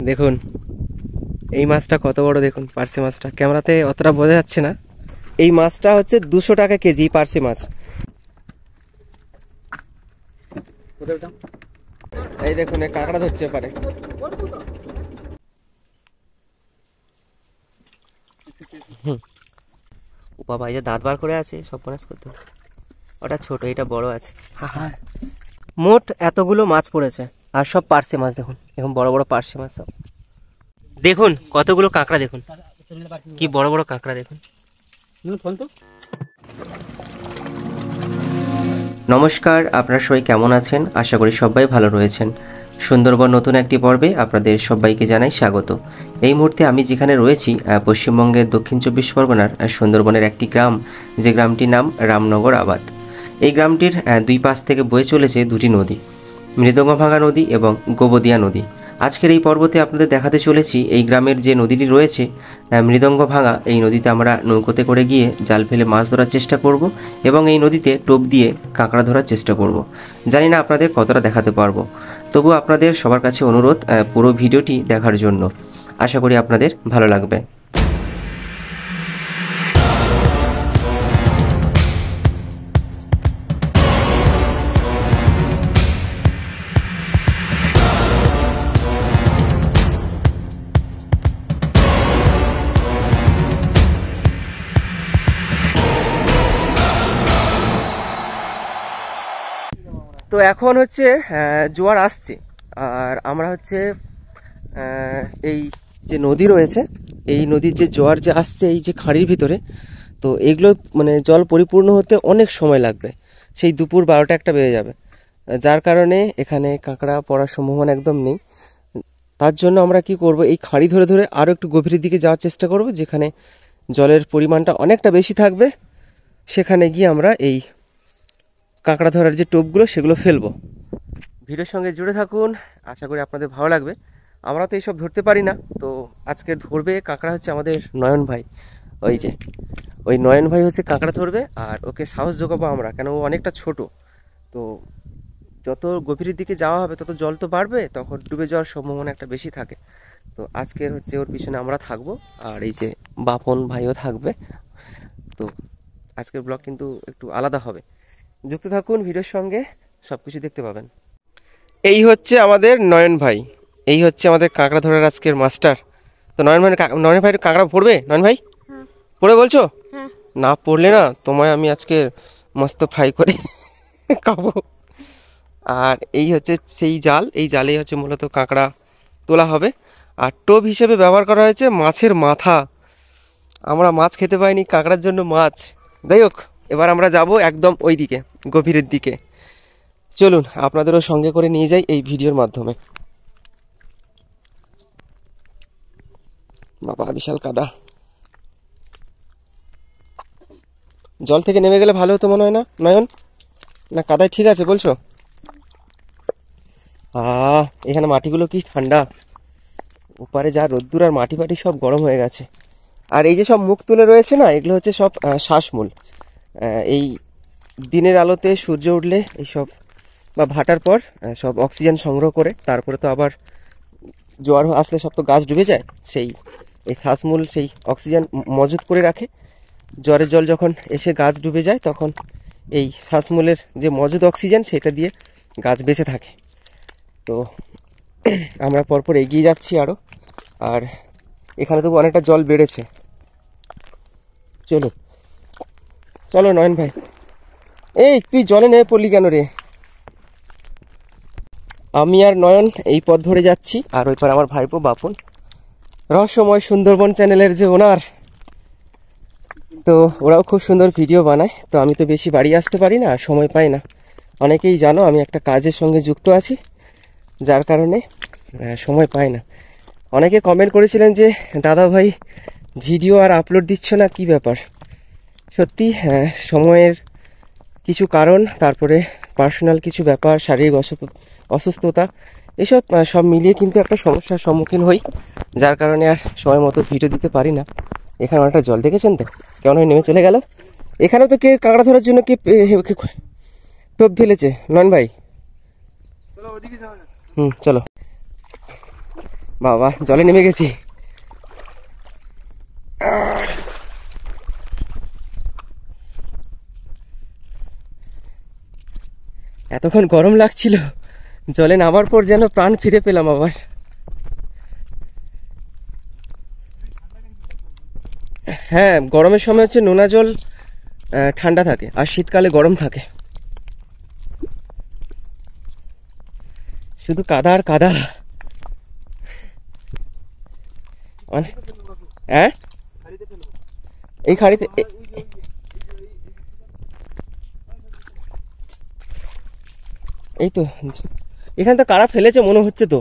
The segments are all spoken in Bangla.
দেখুন এই মাছটা কত বড়, দেখুন পার্সে মাছটা, ক্যামেরাতে অতটা বোঝা যাচ্ছে না। এই মাছটা হচ্ছে 200 টাকা কেজি পার্সে মাছ। এই দেখুন কাঁকড়া ধরছে পারে। বাবা এই যে দাঁত বার করে আছে, সব মাছ করতে। ওটা ছোট, এটা বড় আছে। মোট এতগুলো মাছ পড়েছে, আর সব পার্সে মাছ। দেখুন এখন বড় বড় পার্সে মাছ সব। দেখুন কতগুলো কাঁকড়া, দেখুন কি বড় বড় কাঁকড়া। দেখুন। নমস্কার, আপনারা সবাই কেমন আছেন? আশা করি সবাই ভালো রয়েছেন। সুন্দরবন নতুন একটি পর্বে আপনাদের সবাইকে জানাই স্বাগত। এই মুহূর্তে আমি যেখানে রয়েছি পশ্চিমবঙ্গের দক্ষিণ 24 পরগনার সুন্দরবনের একটি গ্রাম, যে গ্রামটির নাম রামনগর আবাদ। এই গ্রামটির দুই পাশ থেকে বয়ে চলেছে দুটি নদী, মৃদঙ্গভাঙা নদী এবং গোবদিয়া নদী। আজকের এই পর্বতে আপনাদের দেখাতে চলেছি এই গ্রামের যে নদীটি রয়েছে মৃদঙ্গভাঙা, এই নদীতে আমরা নৌকোতে করে গিয়ে জাল ফেলে মাছ ধরার চেষ্টা করব এবং এই নদীতে টোপ দিয়ে কাঁকড়া ধরার চেষ্টা করব। জানি না আপনাদের কতটা দেখাতে পারবো, তবু আপনাদের সবার কাছে অনুরোধ পুরো ভিডিওটি দেখার জন্য। আশা করি আপনাদের ভালো লাগবে। তো এখন হচ্ছে জোয়ার আসছে, আর আমরা হচ্ছে এই যে নদী রয়েছে, এই নদীর যে জোয়ার যে আসছে এই যে খাড়ির ভিতরে, তো এগুলো মানে জল পরিপূর্ণ হতে অনেক সময় লাগবে, সেই দুপুর 12টা 1টা বেজে যাবে। যার কারণে এখানে কাঁকড়া পড়ার সম্ভাবনা একদম নেই। তার জন্য আমরা কি করব, এই খাড়ি ধরে ধরে আরও একটু গভীরের দিকে যাওয়ার চেষ্টা করব, যেখানে জলের পরিমাণটা অনেকটা বেশি থাকবে। সেখানে গিয়ে আমরা এই কাঁকড়া ধরার যে টোপগুলো সেগুলো ফেলবো। ভিডিওর সঙ্গে জুড়ে থাকুন, আশা করি আপনাদের ভালো লাগবে। আমরা তো এইসব ধরতে পারি না, তো আজকে ধরবে কাঁকড়া হচ্ছে আমাদের নয়ন ভাই। ওই নয়ন ভাই হচ্ছে কাঁকড়া ধরবে, আর ওকে সাহস যোগাবো আমরা, কেন ও অনেকটা ছোট। তো যত গভীরের দিকে যাওয়া হবে তত জল তো বাড়বে, তখন ডুবে যাওয়ার সম্ভাবনা একটা বেশি থাকে। তো আজকের হচ্ছে ওর পিছনে আমরা থাকবো, আর এই যে বাপন ভাইও থাকবে। তো আজকের ব্লগ কিন্তু একটু আলাদা হবে, যুক্ত থাকুন ভিডিওর সঙ্গে, সব কিছু দেখতে পাবেন। এই হচ্ছে আমাদের নয়ন ভাই, এই হচ্ছে আমাদের কাঁকড়া ধরার আজকের মাস্টার। তো নয়ন ভাই কাঁকড়া পড়বে? নয়ন ভাই পড়বে বলছো? না পড়লে না তোমায় আমি আজকে মস্ত ফ্রাই করে খাবো। আর এই হচ্ছে সেই জাল, এই জালেই হচ্ছে মূলত কাঁকড়া তোলা হবে। আর টোপ হিসেবে ব্যবহার করা হয়েছে মাছের মাথা। আমরা মাছ খেতে পাইনি, কাঁকড়ার জন্য মাছ। যাই হোক, এবার আমরা যাব একদম ওই দিকে, গভীরের দিকে। চলুন আপনাদেরও সঙ্গে করে নিয়ে যাই এই ভিডিওর মাধ্যমে। বাবা বিশাল কাদা, জল থেকে নেমে গেলে ভালো হতো মনে হয় না নয়ন? না কাদায় ঠিক আছে বলছো? এখানে মাটিগুলো কি ঠান্ডা, ওপারে যা রোদ্দুর আর মাটি ফাটি সব গরম হয়ে গেছে। আর এই যে সব মুখ তুলে রয়েছে না, এগুলো হচ্ছে সব শ্বাসমূল। এই দিনের আলোতে সূর্য উঠলে এইসব বা ভাটার পর সব অক্সিজেন সংগ্রহ করে, তারপরে তো আবার জোয়ার আসলে সব তো গাছ ডুবে যায়, সেই এই শ্বাসমূল সেই অক্সিজেন মজুত করে রাখে। জোয়ারের জল যখন এসে গাছ ডুবে যায়, তখন এই শ্বাসমূলের যে মজুদ অক্সিজেন সেটা দিয়ে গাছ বেঁচে থাকে। তো আমরা পরপর এগিয়ে যাচ্ছি আরও, আর এখানে তো অনেকটা জল বেড়েছে। চলো চলো নয়ন ভাই, এই তুই জলে নেমে পড়লি কেন রে? আমি আর নয়ন এই পথ ধরে যাচ্ছি, আর ওই পর আমার ভাইপো বাপন, রহস্যময় সুন্দরবন চ্যানেলের যে ওনার। তো ওরাও খুব সুন্দর ভিডিও বানায়। তো আমি তো বেশি বাড়ি আসতে পারি না, সময় পাই না। অনেকেই জানো আমি একটা কাজের সঙ্গে যুক্ত আছি, যার কারণে সময় পাই না। অনেকে কমেন্ট করেছিলেন যে দাদা ভাই ভিডিও আর আপলোড দিচ্ছ না, কি ব্যাপার? সত্যি সময়ের কিছু কারণ, তারপরে পার্সোনাল কিছু ব্যাপার, শারীরিক অসুস্থতা, এসব সব মিলিয়ে কিন্তু একটা সমস্যার সম্মুখীন হই, যার কারণে আর সময় মতো ভিডিও দিতে পারি না। এখানে অনেকটা জল দেখেছেন তো কেমন নেমে চলে গেল। এখানেও তো কে কাঁকড়া ধরার জন্য কে টোপ ফেলেছে নয়ন ভাই? চলো বাবা, জলে নেমে গেছি। এতক্ষণ গরম লাগছিল, জলে নামার পর যেন প্রাণ ফিরে পেলাম আবার। হ্যাঁ, গরমের সময় হচ্ছে নোনা জল ঠান্ডা থাকে, আর শীতকালে গরম থাকে। শুধু কাদা আর কাদা। হ্যাঁ, এই খাড়িতে এই তো, এখানে তো কারা ফেলেছে মনে হচ্ছে তো।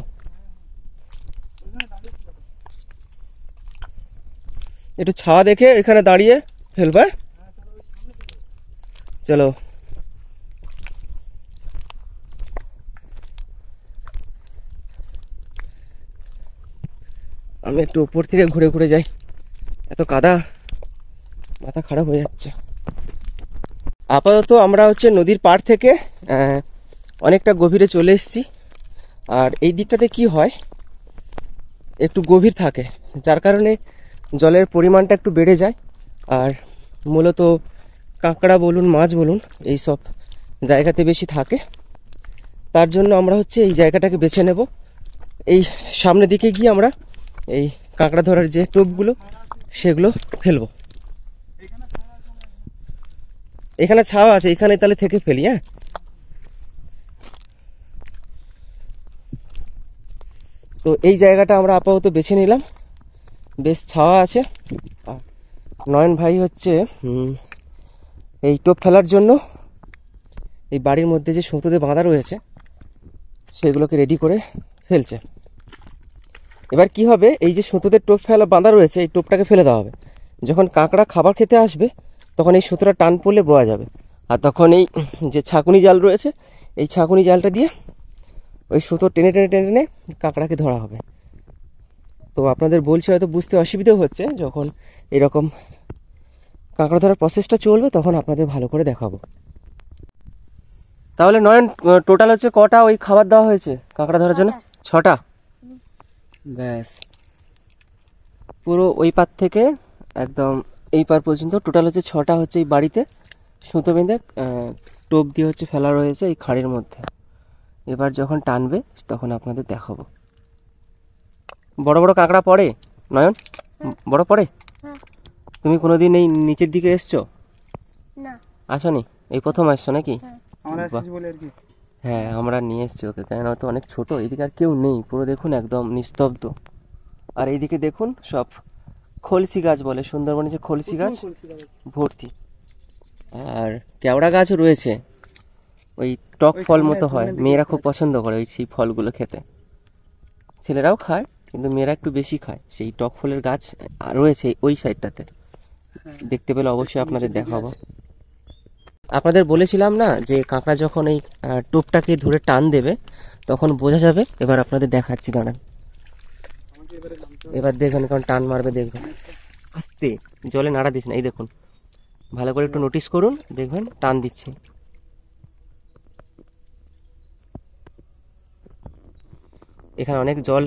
একটু ছাওয়া দেখে এখানে দাঁড়িয়ে ফেলবে। চলো, আমি একটু উপর থেকে ঘুরে ঘুরে যাই, এত কাদা মাথা খারাপ হয়ে যাচ্ছে। আপাতত আমরা হচ্ছে নদীর পাড় থেকে অনেকটা গভীরে চলে এসেছি। আর এই দিকটাতে কি হয়, একটু গভীর থাকে, যার কারণে জলের পরিমাণটা একটু বেড়ে যায়। আর মূলত কাঁকড়া বলুন, মাছ বলুন, এই সব জায়গাতে বেশি থাকে। তার জন্য আমরা হচ্ছে এই জায়গাটাকে বেছে নেব। এই সামনের দিকে গিয়ে আমরা এই কাঁকড়া ধরার যে টোপগুলো সেগুলো ফেলবো। এখানে ছাওয়া আছে, এখানে তাহলে থেকে ফেলি। হ্যাঁ, তো এই জায়গাটা আমরা আপাতত বেছে নিলাম, বেশ ছাওয়া আছে। নয়ন ভাই হচ্ছে এই টোপ ফেলার জন্য এই বাড়ির মধ্যে যে সুতোতে বাঁধা রয়েছে সেগুলোকে রেডি করে ফেলছে। এবার কি হবে, এই যে সুতোতে টোপ ফেলা বাঁধা রয়েছে, এই টোপটাকে ফেলে দেওয়া হবে। যখন কাঁকড়া খাবার খেতে আসবে তখন এই সুতোটা টান পড়লে বোয়া যাবে। আর তখন এই যে ছাঁকুনি জাল রয়েছে, এই ছাঁকুনি জালটা দিয়ে ওই সুতো টেনে টেনে টেনে টেনে কাঁকড়াকে ধরা হবে। তো আপনাদের বলছি, হয়তো বুঝতে অসুবিধেও হচ্ছে, যখন এরকম কাঁকড়া ধরার প্রসেসটা চলবে তখন আপনাদের ভালো করে দেখাবো। তাহলে নয়ন, টোটাল হচ্ছে কটা ওই খাবার দেওয়া হয়েছে কাঁকড়া ধরার জন্য? 6টা। ব্যাস, পুরো ওই পার থেকে একদম এই পার পর্যন্ত টোটাল হচ্ছে 6টা হচ্ছে এই বাড়িতে সুতো বেঁধে টোপ দিয়ে হচ্ছে ফেলা রয়েছে এই খাড়ির মধ্যে। এবার যখন টানবে তখন আপনাদের দেখাবো। বড় বড় কাঁকড়া পড়ে নয়ন? বড় পড়ে? তুমি কোনোদিন এই নিচের দিকে এসছো? না। আসনি? এই প্রথম আসছো নাকি? কি? হ্যাঁ, আমরা নিয়ে এসছি ওকে, কেন তো অনেক ছোট। এদিকে আর কেউ নেই, পুরো দেখুন একদম নিস্তব্ধ। আর এইদিকে দেখুন সব খলসি গাছ বলে, সুন্দরবনে যে খলসি গাছ ভর্তি। আর কেওড়া গাছও রয়েছে, ওই টক ফল মতো হয়, মেয়েরা খুব পছন্দ করে ওই সেই ফলগুলো খেতে। ছেলেরাও খায় কিন্তু মেয়েরা একটু বেশি খায়। সেই টক ফলের গাছ রয়েছে ওই সাইডটাতে, দেখতে পেলে অবশ্যই আপনাদের দেখাবো। আপনাদের বলেছিলাম না যে কাঁকড়া যখন এই টোপটাকে ধরে টান দেবে তখন বোঝা যাবে। এবার আপনাদের দেখাচ্ছি, দাঁড়ান। এবার দেখবেন কারণ টান মারবে, দেখবেন। আস্তে, জলে নাড়া দিস না, এই দেখুন, ভালো করে একটু নোটিস করুন, দেখবেন টান দিচ্ছে। এখানে অনেক জল,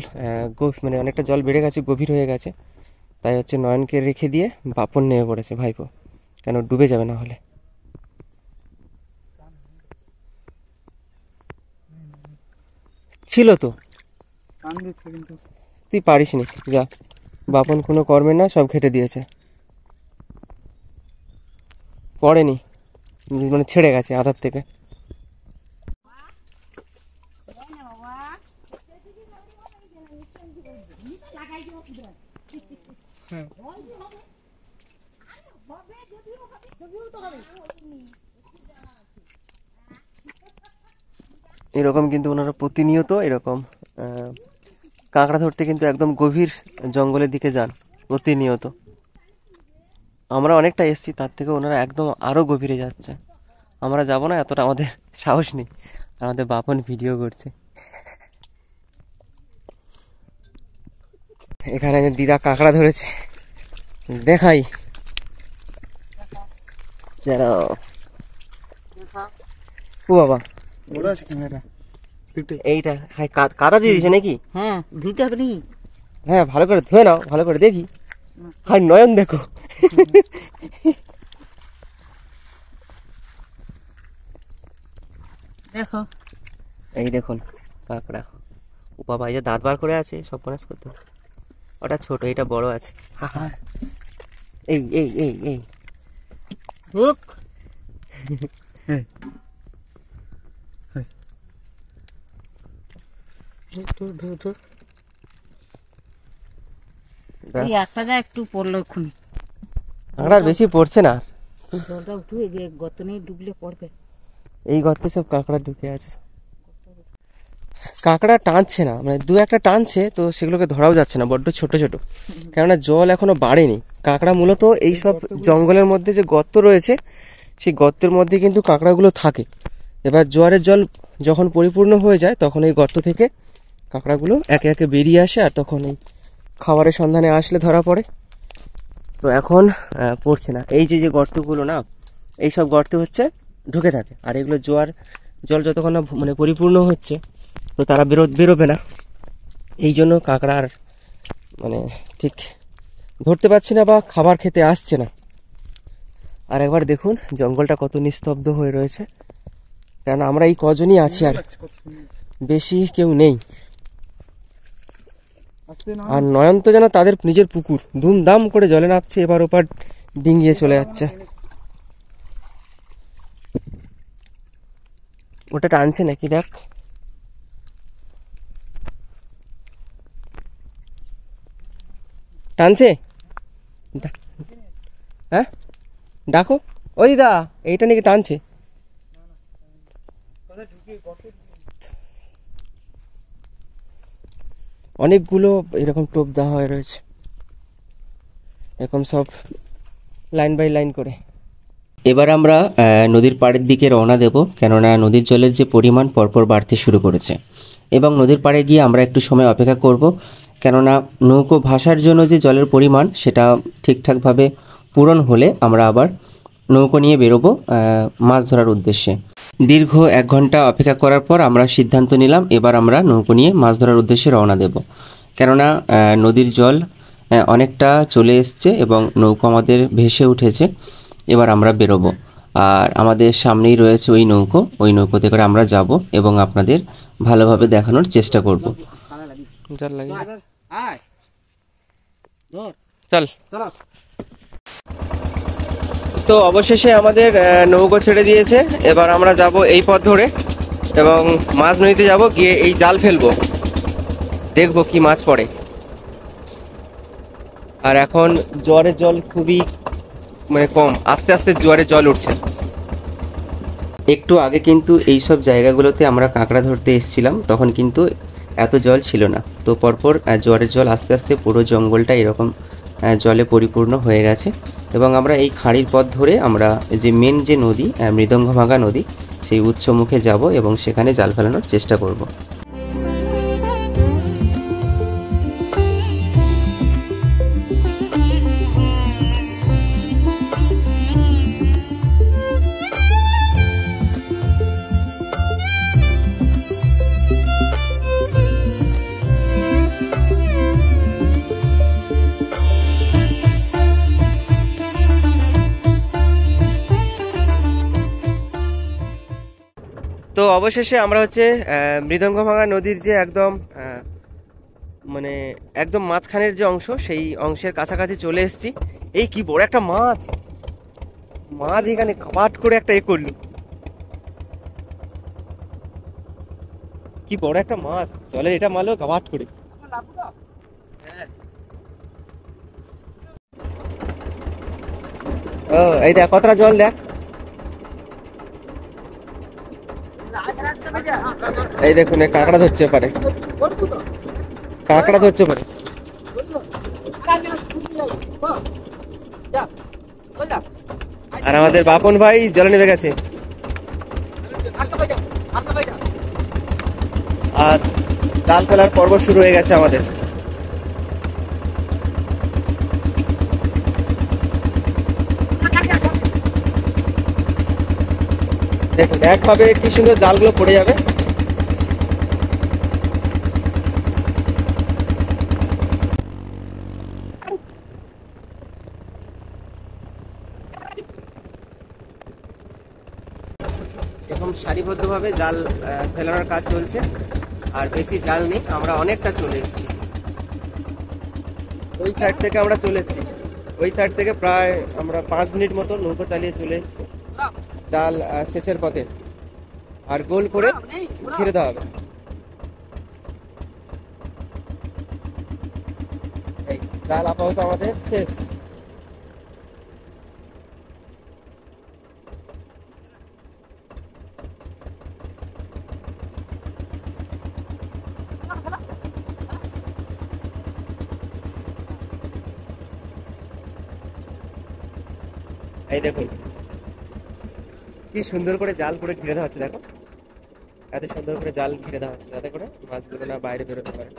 মানে অনেকটা জল বেড়ে গেছে, গভীর হয়ে গেছে। তাই হচ্ছে নয়নকে রেখে দিয়ে বাপন নেমে পড়েছে, ভাইপো, কেন ডুবে যাবে না হলে। ছিল তো, তুই পারিস নি, যা। বাপন কোনো কর্মে না, সব ঘেটে দিয়েছে, পড়েনি, মানে ছেড়ে গেছে আধার থেকে। এরকম কিন্তু ওনারা প্রতিনিয়ত এরকম কাঁকড়া ধরতে কিন্তু একদম গভীর জঙ্গলের দিকে যান প্রতিনিয়ত। আমরা অনেকটা এসছি, তার থেকে ওনারা একদম আরো গভীরে যাচ্ছে। আমরা যাব না, এতটা আমাদের সাহস নেই। আমাদের বাপন ভিডিও করছে। এখানে দিদা কাঁকড়া ধরেছে, দেখাই। ও বাবা, এইটা হ্যাঁ কাদা দিয়ে দিয়েছে নাকি? হ্যাঁ ধুইতে হবে নাকি? হ্যাঁ ভালো করে ধুয়ে নাও, ভালো করে দেখি। আর নয়ন দেখো, দেখো এই দেখুন কাঁকড়া। ও বাবা, এই যে দাঁত বার করে আছে, সব কনাস করতে হবে। ওটা ছোট, এটা বড় আছে। এই এই এই এই ঢুক। এই একটা যা একটু পড়লো এক্ষুনি, কাঁকড়ার বেশি পড়ছে না। জলটা উঠে গর্ত নেই, ডুবলে পড়বে। এই গর্তে সব কাঁকড়া ঢুকে আছে। কাঁকড়া টানছে না, মানে দু একটা টানছে, তো সেগুলোকে ধরাও যাচ্ছে না, বড্ড ছোট ছোট, কেননা জল এখনো বাড়েনি। কাঁকড়া মূলত এই সব জঙ্গলের মধ্যে যে গর্ত রয়েছে, সেই গর্তের মধ্যে কিন্তু কাঁকড়াগুলো থাকে। এবার জোয়ারের জল যখন পরিপূর্ণ হয়ে যায়, তখন এই গর্ত থেকে কাঁকড়াগুলো একে একে বেরিয়ে আসে, আর তখন এই খাবারের সন্ধানে আসলে ধরা পড়ে। তো এখন পড়ছে না। এই যে যে গর্তগুলো না, এই সব গর্তে হচ্ছে ঢুকে থাকে, আর এগুলো জোয়ার জল যতক্ষণ না মানে পরিপূর্ণ হচ্ছে, তো তারা বেরোবে না। এই জন্য কাঁকড়া আর মানে ঠিক ধরতে পারছি না, বা খাবার খেতে আসছে না। আর একবার দেখুন জঙ্গলটা কত নিস্তব্ধ হয়ে রয়েছে, কারণ আমরা এই কজনই আছি, আর বেশি কেউ নেই। আর নয়ন তো যেন তাদের নিজের পুকুর, ধুমধাম করে জলে নামছে, এবার ওপার ডিঙ্গিয়ে চলে যাচ্ছে। ওটা টানছে নাকি দেখ। টানছে, হ্যাঁ ডাকো। ওই দা, এইটা নাকি টানছে। অনেকগুলো এরকম টোপ দেওয়া হয়ে রয়েছে, এরকম সব লাইন বাই লাইন করে। এবার আমরা নদীর পাড়ের দিকে রওনা দেব, কেননা নদীর জলের যে পরিমাণ পরপর বাড়তে শুরু করেছে, এবং নদীর পাড়ে গিয়ে আমরা একটু সময় অপেক্ষা করব, কেননা নৌকো ভাসার জন্য যে জলের পরিমাণ সেটা ঠিকঠাকভাবে পূরণ হলে আমরা আবার নৌকো নিয়ে বেরোবো মাছ ধরার উদ্দেশ্যে। দীর্ঘ 1 ঘন্টা অপেক্ষা করার পর আমরা সিদ্ধান্ত নিলাম এবার আমরা নৌকো নিয়ে মাছ ধরার উদ্দেশ্যে রওনা দেব, কেননা নদীর জল অনেকটা চলে এসছে এবং নৌকো আমাদের ভেসে উঠেছে। এবার আমরা বেরোবো, আর আমাদের সামনেই রয়েছে ওই নৌকোতে করে আমরা যাব এবং আপনাদের ভালোভাবে দেখানোর চেষ্টা করব। চল। তো অবশেষে আমাদের নৌকো ছেড়ে দিয়েছে, এবার আমরা যাব এই পথ ধরে এবং মাছ নদীতে যাব, গিয়ে এই জাল ফেলবো, দেখবো কি মাছ পড়ে। আর এখন জোয়ারের জল খুবই মানে কম, আস্তে আস্তে জোয়ারের জল উঠছে। একটু আগে কিন্তু এই সব জায়গাগুলোতে আমরা কাঁকড়া ধরতে এসেছিলাম, তখন কিন্তু এত জল ছিল না। তো পরপর জোয়ারের জল আস্তে আস্তে পুরো জঙ্গলটা এরকম জলে পরিপূর্ণ হয়ে গেছে, এবং আমরা এই খাঁড়ির পথ ধরে আমরা যে মেন যে নদী মৃদঙ্গভাঙা নদী, সেই উৎস মুখে যাব এবং সেখানে জাল ফেলানোর চেষ্টা করব। তো অবশেষে আমরা হচ্ছে মৃদঙ্গভাঙা নদীর যে একদম মানে একদম মাঝখানের যে অংশ, সেই অংশের কাছাকাছি চলে এসেছি। এই কি বড় একটা মাছ, এখানে কাট করে একটা করলো, কি বড় একটা মাছ, জলের এটা মারলো কাট করে। ও এই দেখ কতটা জল, দেখ এই দেখুন কাঁকড়া ধরছে পারে, কাঁকড়া ধরছে পারে। আর আমাদের বাপন ভাই জলে নেমে গেছে, আর জাল ফেলার পর্ব শুরু হয়ে গেছে আমাদের। দেখুন একভাবে কি সুন্দর জালগুলো পড়ে যাবে। এরকম সারিবদ্ধভাবে জাল ফেলানোর কাজ চলছে। আর বেশি জাল নেই, আমরা অনেকটা চলে এসেছি। ওই সাইড থেকে আমরা চলে এসেছি, ওই সাইড থেকে প্রায় আমরা 5 মিনিট মতো নৌকো চালিয়ে চলে এসেছি জাল শেষের পথে। আর গোল করে ঘিরে দেওয়া হবে। এই জাল আপাতত আমাদের শেষ। এই দেখুন কি সুন্দর করে জাল করে ঘিরে দেওয়া হচ্ছে, দেখো এত সুন্দর করে জাল ঘিরে দেওয়া হচ্ছে যাতে করে মাছগুলো না বাইরে বেরোতে পারে।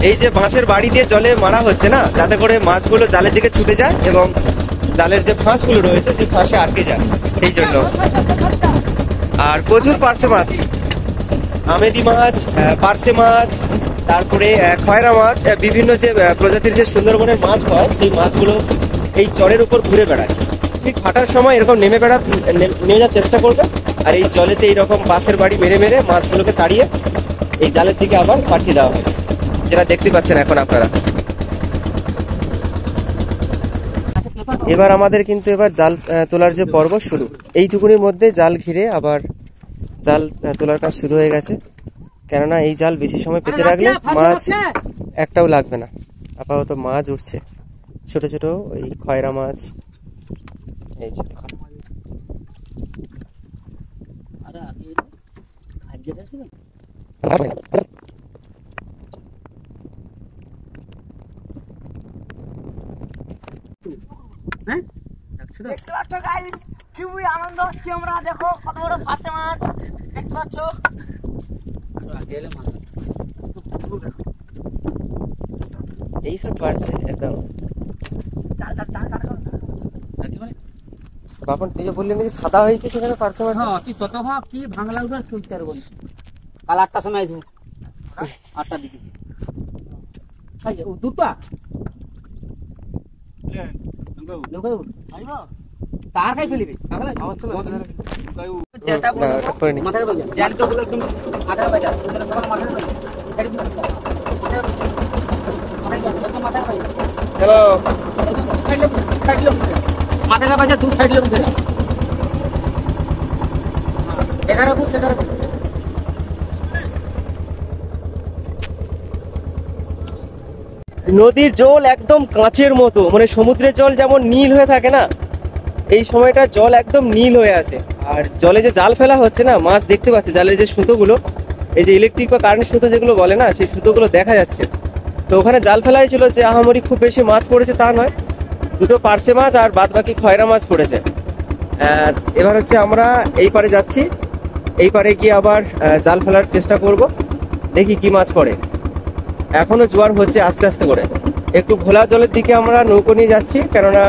এই যে বাঁশের বাড়ি দিয়ে জলে মারা হচ্ছে না, যাতে করে মাছগুলো জালের দিকে ছুটে যায় এবং জালের যে ফাঁসগুলো রয়েছে সেই ফাঁসে আটকে যায়, সেই জন্য। আর প্রচুর পার্শে মাছ, আমেদি মাছ, পার্শে মাছ, তারপরে খয়রা মাছ, বিভিন্ন যে প্রজাতির যে সুন্দরবনের মাছ হয় সেই মাছগুলো এই চরের উপর ঘুরে বেড়ায়। ঠিক ফাটার সময় এরকম নেমে যাওয়ার চেষ্টা করবে, আর এই জলেতে এইরকম বাঁশের বাড়ি মেরে মেরে মাছগুলোকে তাড়িয়ে এই জালের দিকে আবার পাঠিয়ে দেওয়া হয়, যেটা দেখতে পাচ্ছেন এখন আপনারা। এবার আমাদের কিন্তু এবার জাল তোলার যে পর্ব শুরু। এইটুকুনির মধ্যে জাল ঘিরে আবার জাল তোলার কাজ শুরু হয়ে গেছে, কেননা এই জাল বেশি সময় পেতে রাখলে মাছ একটাও লাগবে না। আপাতত মাছ উঠছে, ছোট ছোট ওই খয়রা মাছ। এই যে দেখুন দেখতে পাচ্ছ গাইস, খুবই আনন্দ হচ্ছে আমরা। দেখো কত বড় ফাঁসে মাছ দেখতে পাচ্ছ। এইসব পারছে একদম। বাপন তুই যে বললি নাকি সাদা হয়েছে সেখানে পারছে মাছ। হ্যাঁ, তুই তত ভাব কি ভাঙলা উঠার চলতে আর বলি। কাল 8টার সময় আসবো, 8টার দিকে। দুটা তার খাই ফেলিবি যেটা বলবো মাথায় বলবো জ্যান্ত গুলো একদম মাথায় বাইটা মাথায় বাইটা হ্যালো মাথায় বাইটা 2 সাইড লোক ধরে 11 ফুট 11 ফুট। নদীর জল একদম কাঁচের মতো, মানে সমুদ্রের জল যেমন নীল হয়ে থাকে না, এই সময়টা জল একদম নীল হয়ে আছে। আর জলে যে জাল ফেলা হচ্ছে না, মাছ দেখতে পাচ্ছে জালের যে সুতোগুলো, এই যে ইলেকট্রিক বা কারেন্ট সুতো যেগুলো বলে না, সেই সুতোগুলো দেখা যাচ্ছে। তো ওখানে জাল ফেলা হয়েছিল, যে আহামরি খুব বেশি মাছ পড়েছে তা নয়, 2টো পার্শে মাছ আর বাদ বাকি খয়রা মাছ পড়েছে। এবার হচ্ছে আমরা এই পারে যাচ্ছি, এই পারে গিয়ে আবার জাল ফেলার চেষ্টা করব, দেখি কি মাছ পড়ে। এখনো জোয়ার হচ্ছে আস্তে আস্তে করে। একটু ঘোলা জলের দিকে আমরা নৌকো নিয়ে যাচ্ছি, কেননা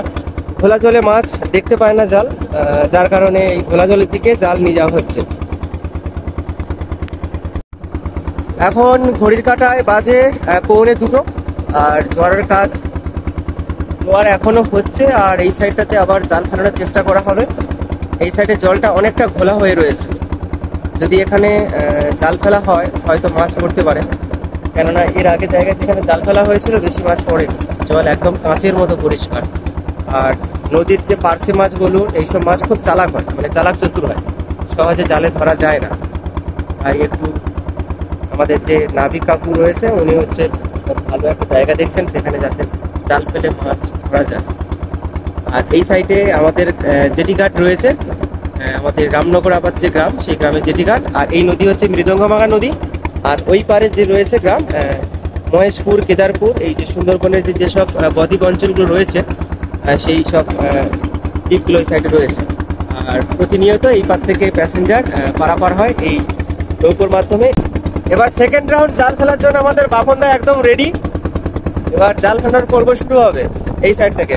ঘোলা জলে মাছ দেখতে পায় না জাল, যার কারণে এই ঘোলা জলের দিকে জাল নিয়ে যাওয়া হচ্ছে। এখন ঘড়ির কাঁটায় বাজে 1:45, আর জোয়ারের কাজ জোয়ার এখনো হচ্ছে। আর এই সাইডটাতে আবার জাল ফেলানোর চেষ্টা করা হবে। এই সাইডে জলটা অনেকটা ঘোলা হয়ে রয়েছে, যদি এখানে জাল ফেলা হয় হয়তো মাছ পড়তে পারে, কেননা এর আগে জায়গায় যেখানে জাল ফেলা হয়েছিল বেশি মাছ পড়েনি, জল একদম কাঁচের মতো পরিষ্কার। আর নদীর যে পার্শে মাছ বলুন, এইসব মাছ খুব চালাক হয়, মানে চালাক চতুর হয়, সহজে জালে ধরা যায় না। তাই একটু আমাদের যে নাবিক কাকু রয়েছে উনি হচ্ছে ভালো একটা জায়গা দেখছেন সেখানে যাতে জাল ফেলে মাছ ধরা যায়। আর এই সাইডে আমাদের জেটি ঘাট রয়েছে, আমাদের রামনগর আবাদ যে গ্রাম, সেই গ্রামের জেটি ঘাট। আর এই নদী হচ্ছে মৃদঙ্গমাগা নদী। আর ওই পারে যে রয়েছে গ্রাম মহেশপুর, কেদারপুর, এই যে সুন্দরবনের যেসব বদ্বীপ অঞ্চলগুলো রয়েছে সেই সব দ্বীপগুলো ওই সাইডে রয়েছে। আর প্রতিনিয়ত এই পার থেকে প্যাসেঞ্জার পারাপার হয় এই নৌকোর মাধ্যমে। এবার সেকেন্ড রাউন্ড জাল ফেলার জন্য আমাদের বাপনদা একদম রেডি। এবার জাল ফেলার পর্ব শুরু হবে এই সাইড থেকে।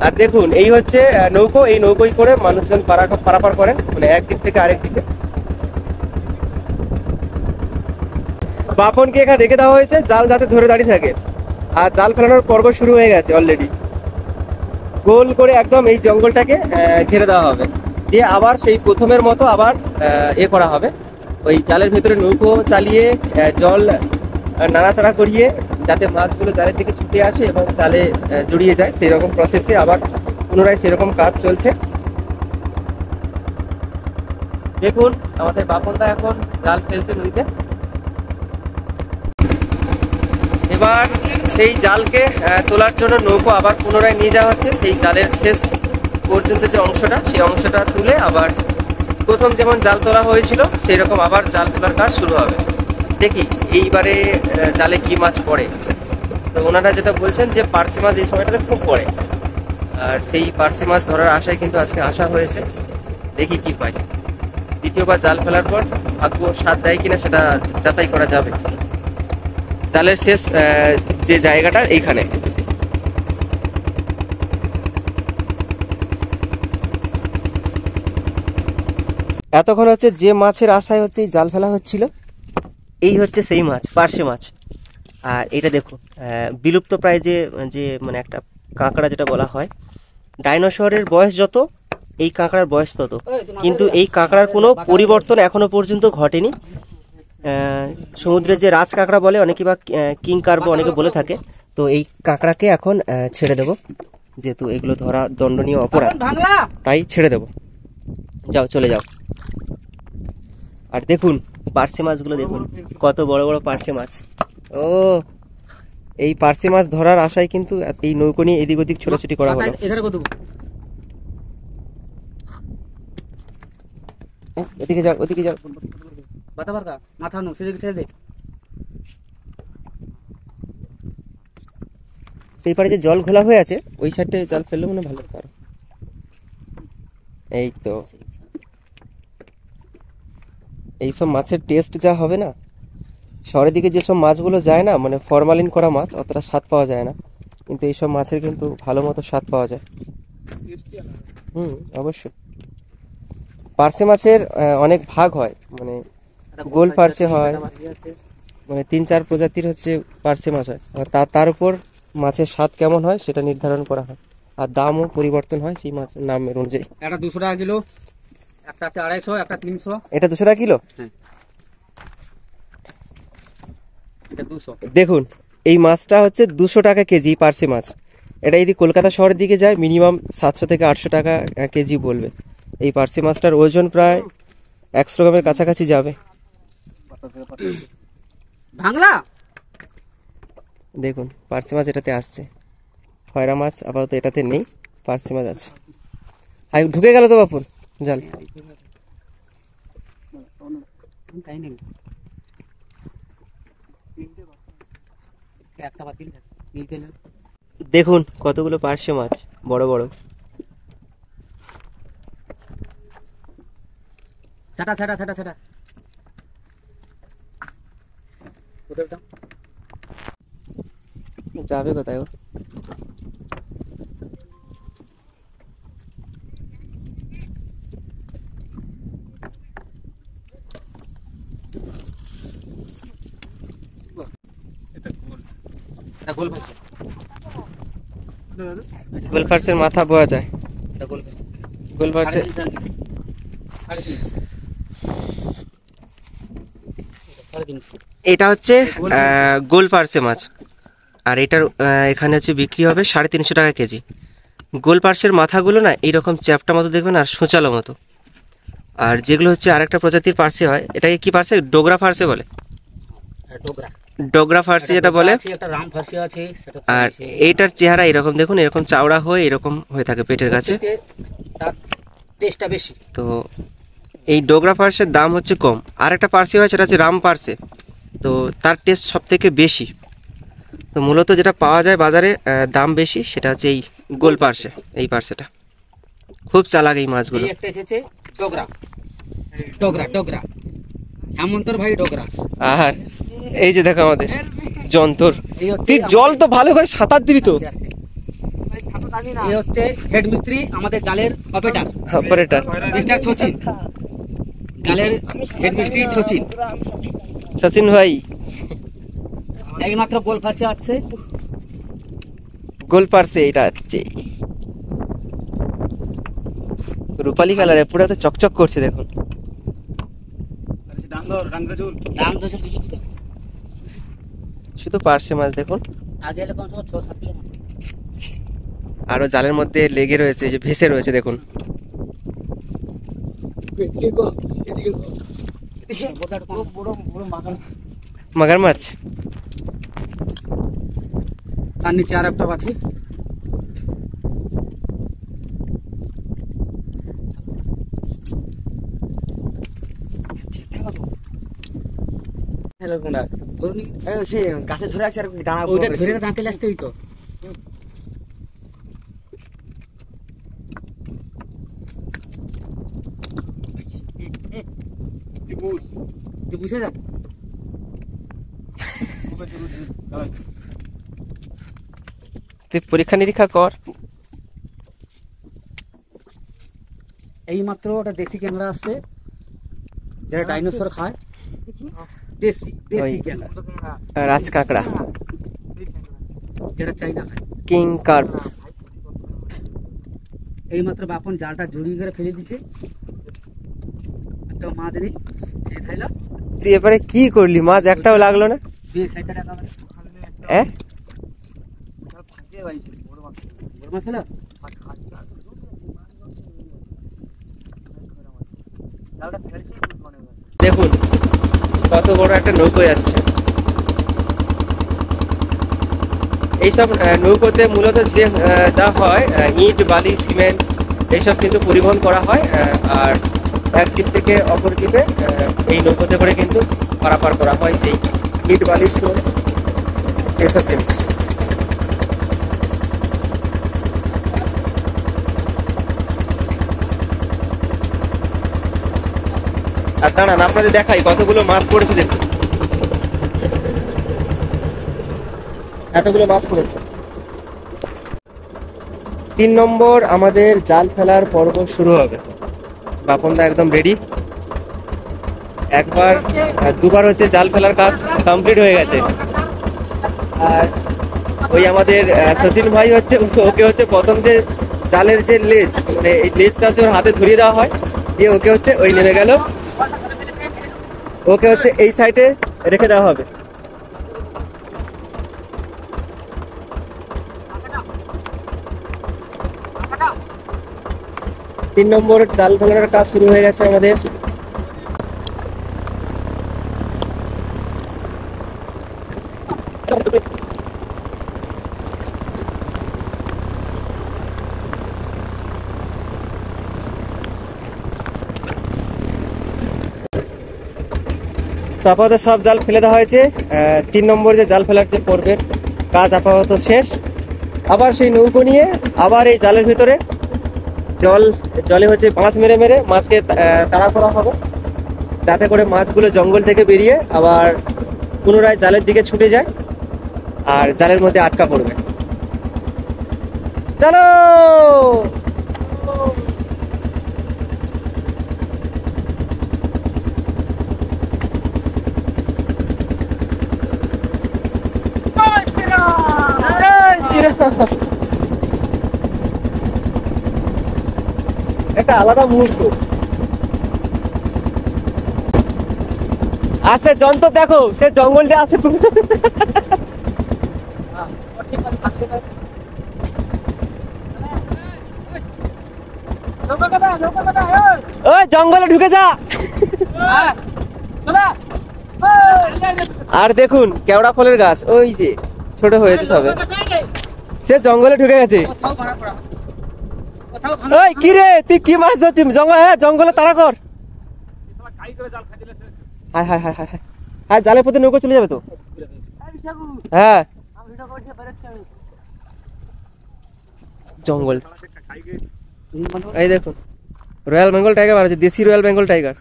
আর দেখুন এই হচ্ছে নৌকো, এই নৌকোই করে মানুষজন পারাপার করেন, মানে একদিক থেকে আরেক দিকে। বাপনকে এখানে রেখে দেওয়া হয়েছে জাল যাতে ধরে দাঁড়িয়ে থাকে। আর জাল ফেলানোর পর্ব শুরু হয়ে গেছে অলরেডি। গোল করে একদম এই জঙ্গলটাকে ঘিরে দেওয়া হবে, দিয়ে আবার সেই প্রথমের মতো আবার করা হবে। ওই জালের ভেতরে নৌকো চালিয়ে জল নাড়াচাড়া করিয়ে যাতে মাছগুলো জালের দিকে ছুটে আসে এবং জালে জড়িয়ে যায়, সেই রকম প্রসেসে আবার পুনরায় সেরকম কাজ চলছে। দেখুন আমাদের বাপনদা এখন জাল ফেলছে নদীতে। এবার সেই জালকে তোলার জন্য নৌকো আবার পুনরায় নিয়ে যাওয়া হচ্ছে। সেই জালের শেষ পর্যন্ত যে অংশটা, সেই অংশটা তুলে আবার প্রথম যেমন জাল তোলা হয়েছিল সেই রকম আবার জাল তোলার কাজ শুরু হবে। দেখি এইবারে জালে কি মাছ পড়ে। তো ওনারা যেটা বলছেন যে পার্সে মাছ এই সময়টাতে খুব পড়ে, আর সেই পার্সে মাছ ধরার আশায় কিন্তু আজকে আসা হয়েছে। দেখি কি পাই। দ্বিতীয়বার জাল ফেলার পর ভাগ্য সাথ দেয় কিনা সেটা যাচাই করা যাবে। জালের শেষ যে জায়গাটা এইখানে। এতক্ষণ হচ্ছে যে মাছের আশায় হচ্ছে এই জাল ফেলা হচ্ছিল, এই হচ্ছে সেই মাছ, পার্শে মাছ। আর এটা দেখুন বিলুপ্ত প্রায় যে যে মানে একটা কাঁকড়া যেটা বলা হয়, ডাইনোসরের বয়স যত এই কাঁকড়ার বয়স তত, কিন্তু এই কাঁকড়ার কোনো পরিবর্তন এখনো পর্যন্ত ঘটেনি। সমুদ্রে যে রাজ কাঁকড়া বলে অনেকে, বা কিং কার্প অনেকে বলে থাকে। তো এই কাঁকড়াকে এখন ছেড়ে দেব, যেহেতু এগুলো ধরা দণ্ডনীয় অপরাধ, তাই ছেড়ে দেব। যাও, চলে যাও। আর দেখুন পার্শে মাছগুলো দেখুন, কত বড় বড় পার্শে মাছ। ও, এই পার্শে মাছ ধরার আশায় কিন্তু এই নৌকো নিয়ে এদিক ওদিক ছোটাছুটি করা হলো। ওদিকে যাও, ওদিকে যাও। মাথা নো সেদিকে ঠেলে দে। সেই পারে যে জল ঘোলা হয়ে আছে ওই সাইডে জাল ফেললে মনে ভালো পারো। এই তো, এইসব মাছের টেস্ট যা হবে না, শহরের দিকে যেসব মাছগুলো যায় না, মানে ফরমালিন করা মাছ, অতটা স্বাদ পাওয়া যায় না, কিন্তু এইসব মাছের কিন্তু ভালো মতো স্বাদ পাওয়া যায়। অবশ্যই। পার্শে মাছের অনেক ভাগ হয়, মানে গোল পার্শে হয়, মানে 3-4 প্রজাতির হচ্ছে পার্শে মাছ হয়। আর তার উপর মাছের স্বাদ কেমন হয় সেটা নির্ধারণ করা হয়, আর দামও পরিবর্তন হয় সেই মাছের নামের অনুযায়ী। একটা 200 টাকা কিলো, একটা আছে 250, একটা 300। এটা 200 টাকা কিলো। এটা 200। দেখুন এই মাছটা হচ্ছে 200 টাকা কেজি পার্শে মাছ। এটা যদি কলকাতা শহরের দিকে যায় মিনিমাম 700 থেকে 800 টাকা কেজি বলবে। এই পার্শে মাছটার ওজন প্রায় 100 গ্রামের কাছাকাছি যাবে। বাংলা দেখুন পার্শে মাছ এটাতে আসছে, খয়রা মাছ আপাতত এটাতে নেই, পার্শে মাছ আছে। আর ঢুকে গেল তো বাপুর জাল। দেখুন কতগুলো পার্শে মাছ, বড় বড়। ছাটা ছাটা ছাটা ছাটা। যাবে কোথায় ও? গোলফার্সের মাথা বোয়া যায়। গোলফার্সের এটা হচ্ছে গোল পার্শে মাছ, আর এটার এখানে হচ্ছে বিক্রি হবে 350 টাকা কেজি। গোল পার্শের মাথাগুলো না এইরকম চ্যাপটা মতো দেখবেন, আর সোঁচালো মতো। আর যেগুলো হচ্ছে আরেকটা প্রজাতির পার্শে হয়, এটাকে কি পার্শে? ডোগরা পার্শে বলে। ডোগরা ফার্সি যেটা বলে, আর এইটার চেহারা এরকম দেখুন, এরকম চাওড়া হয়ে এরকম হয়ে থাকে পেটের কাছে, টেস্টটা বেশি। তো এই ডোগরা পার্সের দাম হচ্ছে কম। আর একটা পার্সি হয় সেটা হচ্ছে রাম পার্সে, তো তার টেস্ট সব থেকে বেশি। তো মূলত যেটা পাওয়া যায় বাজারে দাম বেশি সেটা হচ্ছে এই গোল পার্সে। এই পার্সেটা খুব চালাক এই মাছগুলো। একটা এসেছে ডোগরা, ডোগরা ডোগরা হেমন্তর ভাই ডোগরা। আর এই যে দেখো আমাদের যন্তর, তুই জল তো ভালো করে সাঁতার দিবি তো। এই হচ্ছে হেড মিস্ত্রি আমাদের জালের অপারেটর। মিস্টার সচিন, জালের হেড মিস্ত্রি সচিন ভাই। এইমাত্র গোল ফার্সে আছে, গোল পারছে এটা হচ্ছে রূপালি কালারে পুরো তো চকচক করছে দেখুন। দাম তো সব দিবি তো। শুধু পার্শে মাছ দেখুন, আগে এলে কম 6-7 কিলো মাছ। আরো জালের মধ্যে লেগে রয়েছে, এই যে ভেসে রয়েছে দেখুন। বড় বড় মাছ। মাগার মাছ তার নিচে আর একটা আছে। গাছে ধরে আছে আর ডানা ওইটা ধরে দাঁতে লাগতেই তো। তুই বুঝে যা। তুই পরীক্ষা নিরীক্ষা কর। এই মাত্র ওটা দেশি ক্যাংড়া আসছে, যেটা ডাইনোসর খায়। দেশি দেশি ওই। ক্যাংড়া, রাজ কাঁকড়া, যেটা চাইনা খায়। King carp. এই মাত্র বাপন জালটা জড়িয়ে করে ফেলে দিছে, একটা মাছ নেই সে খাইলাম। তুই এবারে কি করলি? মাছ একটাও লাগলো না। 60 টাকা করে। হ্যাঁ বড় মাছ হলো? দেখুন কত বড় একটা নৌকো যাচ্ছে। এইসব নৌকোতে মূলত যে যা হয় ইট বালি সিমেন্ট এইসব কিন্তু পরিবহন করা হয়, আর এক দ্বীপ থেকে অপর দ্বীপে এই নৌকোতে করে কিন্তু পারাপার করা হয়, যেই ইট বালি সিমেন্ট সেসব জিনিস। আর দাঁড়ান আপনাদের দেখাই কতগুলো মাছ পড়েছে দেখুন, এতগুলো মাছ পড়েছে। 3 নম্বর আমাদের জাল ফেলার পর্ব শুরু হবে। বাপনদা একদম রেডি। একবার দুবার হচ্ছে জাল ফেলার কাজ কমপ্লিট হয়ে গেছে। আর ওই আমাদের সচিন ভাই হচ্ছে ওকে হচ্ছে প্রথম যে জালের যে লেজ, মানে এই লেজটা হচ্ছে ওর হাতে ধরিয়ে দেওয়া হয়, দিয়ে ওকে হচ্ছে ওই নেমে গেল, ওকে হচ্ছে এই সাইডে রেখে দেওয়া হবে। তিন নম্বর জাল ফেলার কাজ শুরু হয়ে গেছে আমাদের। তো আপাতত সব জাল ফেলে দেওয়া হয়েছে। 3 নম্বর যে জাল ফেলার যে পর্বের কাজ আপাতত শেষ। আবার সেই নৌকো নিয়ে আবার এই জালের ভিতরে জলে হচ্ছে বাঁশ মেরে মেরে মাছকে তাড়া করা হবে, যাতে করে মাছগুলো জঙ্গল থেকে বেরিয়ে আবার পুনরায় জালের দিকে ছুটে যায় আর জালের মধ্যে আটকা পড়বে। চলো একটা আলাদা মুহূর্ত। আর সে যন্ত্র দেখো, সে জঙ্গলটা আছে। ওই জঙ্গলে ঢুকে যা। আর দেখুন কেওড়া ফলের গাছ ওই যে ছোট হয়েছে সবে, সে জঙ্গলে ঢুকে গেছে। ওই কি রে, তুই কি মাছ ধরছিস জঙ্গল? হ্যাঁ জঙ্গলে তাড়া কর। হায় হায় হায় হায় হায়, হ্যাঁ জালের প্রতি নৌকো চলে যাবে তো। হ্যাঁ জঙ্গল, এই দেখুন রয়্যাল বেঙ্গল টাইগার আছে, দেশি রয়্যাল বেঙ্গল টাইগার।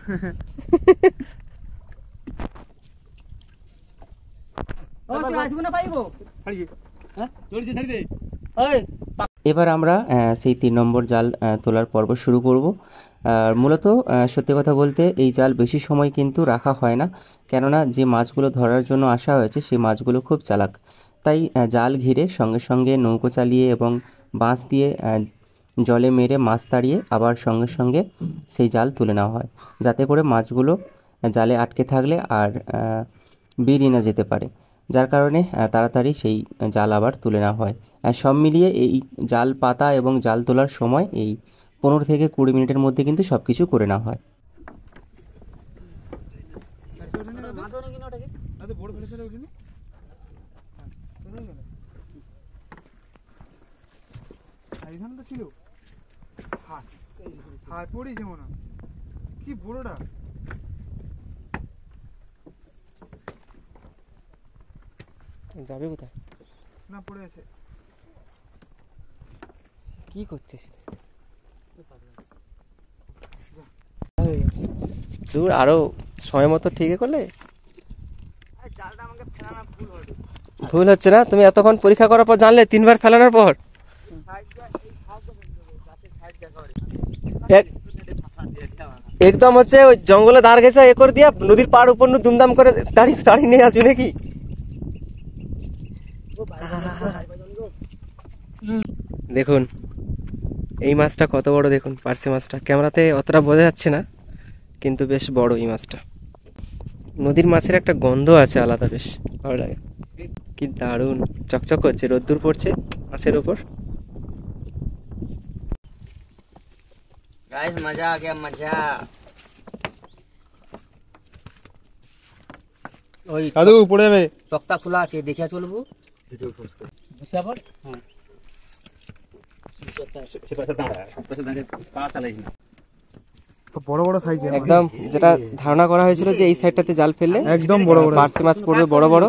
এবার আমরা সেই 3 নম্বর জাল তোলার পর্ব শুরু করব। আর মূলত সত্যি কথা বলতে এই জাল বেশি সময় কিন্তু রাখা হয় না, কেননা যে মাছগুলো ধরার জন্য আসা হয়েছে সেই মাছগুলো খুব চালাক, তাই জাল ঘিরে সঙ্গে সঙ্গে নৌকো চালিয়ে এবং বাঁশ দিয়ে জলে মেরে মাছ তাড়িয়ে আবার সঙ্গে সঙ্গে সেই জাল তুলে নেওয়া হয়, যাতে করে মাছগুলো জালে আটকে থাকলে আর বেরিয়ে না যেতে পারে, যার কারণে তাড়াতাড়ি সেই জাল আবার তুলে নেওয়া হয়। সব মিলিয়ে এই জাল পাতা এবং জাল তোলার সময় এই 15 থেকে 20 মিনিটের মধ্যে কিন্তু সব কিছু করে নেওয়া হয়। বড় ফেলেছিল ওখানে এইখানে তো ছিল হাত পড়েছে মনে হয়। কি বড়টা যাবে কোথায়? না পড়ে আছে। কি করছিস? দূর আরো সময় মতো ঠিক করলে। ভুল হচ্ছে না? তুমি এতক্ষণ পরীক্ষা করার পর জানলে 3 বার ফেলানোর পর? একদম হচ্ছে ওই জঙ্গলে দাঁড় গেছে এ করে দিয়া নদীর পাড় উপর দুমদাম করে দাঁড়িয়ে নিয়ে আসবি নাকি? দেখুন এই মাছটা কত বড়, দেখুন পার্সে মাছটা। ক্যামেরাতে অতটা বোঝা যাচ্ছে না, কিন্তু বেশ বড় এই মাছটা। নদীর মাছের একটা গন্ধ আছে আলাদা, বেশ ভালো লাগে। কি দারুণ চকচক করছে, রোদ্দুর পড়ছে মাছের উপর। গাইস মজা আ গয়া মজা। ওই দাদু পড়ে যাবে। তক্তা খোলা আছে, দেখিয়া চলবো। বুঝতে পার? হ্যাঁ বড় বড় সাইজ একদম যেটা ধারণা করা হয়েছিল যে এই সাইডটাতে জাল ফেললে একদম বড় বড় পার্সে মাছ পড়বে বড় বড়,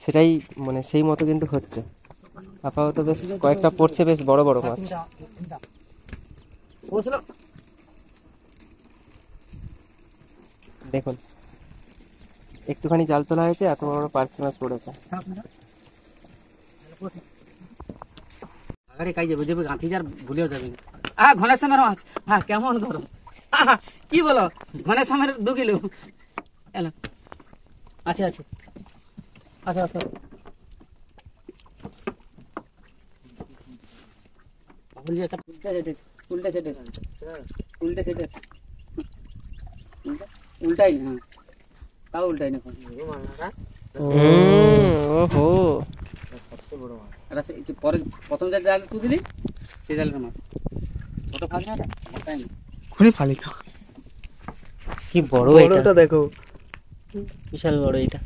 সেটাই মানে সেই মতো কিন্তু হচ্ছে। আপাতত বেশ কয়েকটা পড়ছে, বেশ বড় বড় মাছ। দেখুন একটুখানি জাল তোলা হয়েছে, এত বড় পার্সে মাছ পড়েছে। আরে কাই যাবে যাবে গাঁথি যার ভুলেও যাবে না। ঘনেশ্যামের মাছ। হ্যাঁ কেমন গরম কি বলো? ঘনেশ্যামের 2 কিলো এলো। আছে আছে আচ্ছা আচ্ছা। উল্টাই না, তাও উল্টাই না। ওহো পরে প্রথম যে জাল তুই দিলি সেই জালের মাছ ছোট ফাঁস না, ওটাই না। খুনি ফালি তো কি বড় বড়টা দেখো, বিশাল বড় এটা।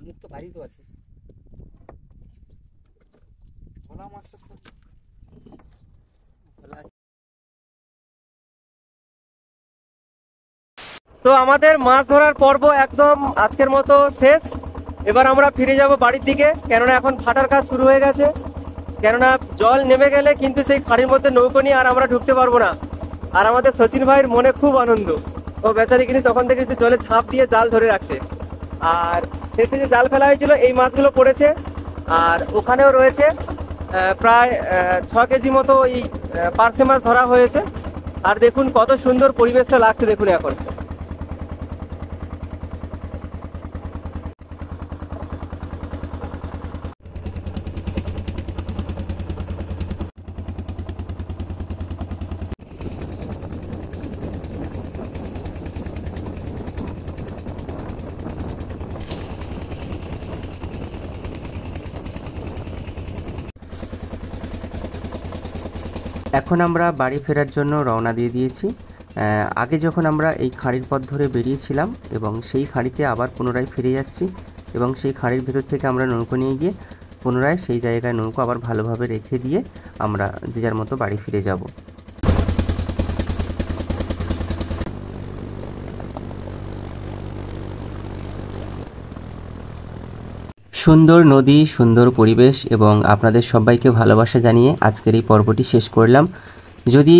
মুখ তো ভারী তো আছে। ভোলা মাছটা তো আমাদের মাছ ধরার পর্ব একদম আজকের মতো শেষ। এবার আমরা ফিরে যাব বাড়ির দিকে, কেননা এখন ভাটার কাজ শুরু হয়ে গেছে। কেননা জল নেমে গেলে কিন্তু সেই খাড়ির মধ্যে নৌকো নিয়ে আর আমরা ঢুকতে পারবো না। আর আমাদের সচিন ভাইয়ের মনে খুব আনন্দ, ও বেচারি কিন্তু তখন থেকে কিন্তু জলে ঝাঁপ দিয়ে জাল ধরে রাখছে। আর শেষে যে জাল ফেলা হয়েছিল এই মাছগুলো পড়েছে, আর ওখানেও রয়েছে প্রায় 6 কেজি মতো এই পার্সে মাছ ধরা হয়েছে। আর দেখুন কত সুন্দর পরিবেশটা লাগছে, দেখুন এখন। এখন আমরা বাড়ি ফেরার জন্য রওনা দিয়ে দিয়েছি। আগে যখন আমরা এই খাঁড়ির পথ ধরে বেরিয়েছিলাম এবং সেই খাঁড়িতে আবার পুনরায় ফিরে যাচ্ছি, এবং সেই খাঁড়ির ভেতর থেকে আমরা নৌকো নিয়ে গিয়ে পুনরায় সেই জায়গায় নৌকো আবার ভালোভাবে রেখে দিয়ে আমরা যে যার মতো বাড়ি ফিরে যাব। সুন্দর নদী, সুন্দর পরিবেশ এবং আপনাদের সবাইকে ভালোবাসা জানিয়ে আজকের এই পর্বটি শেষ করলাম। যদি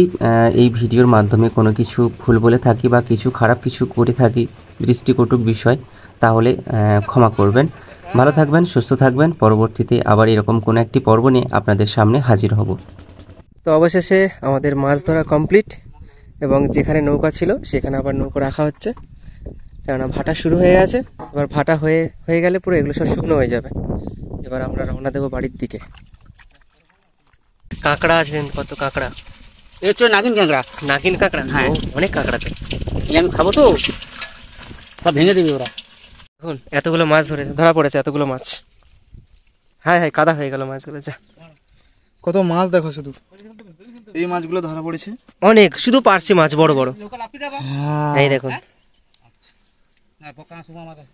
এই ভিডিওর মাধ্যমে কোনো কিছু ভুল বলে থাকি বা কিছু খারাপ কিছু করে থাকি, দৃষ্টিকটুক বিষয়, তাহলে ক্ষমা করবেন। ভালো থাকবেন, সুস্থ থাকবেন। পরবর্তীতে আবার এরকম কোনো একটি পর্ব নিয়ে আপনাদের সামনে হাজির হব। তো অবশেষে আমাদের মাছ ধরা কমপ্লিট। এবং যেখানে নৌকা ছিল সেখানে আবার নৌকা রাখা হচ্ছে, কেননা ভাটা শুরু হয়ে গেছে। এবার ভাটা হয়ে গেলে পুরো এগুলো সব শুকনো হয়ে যাবে। এবার আমরা রওনা দেবো বাড়ির দিকে। কাঁকড়া আছেন, কত কাঁকড়া, এই হচ্ছে নাগিন ক্যাংড়া, নাগিন কাঁকড়া। হ্যাঁ। ও, অনেক কাঁকড়া তো। এই আমি খাবো তো, সব ভেঙে দিবি ওরা। এখন এতগুলো মাছ ধরা পড়েছে, এতগুলো মাছ। হায় হায়, কাদা হয়ে গেল মাছগুলো। যা, কত মাছ দেখো শুধু, এই মাছগুলো ধরা পড়েছে। অনেক, শুধু পারছি মাছ বড় বড়। হ্যাঁ এই দেখুন, হ্যাঁ, পোকা শুভ আমার কাছে।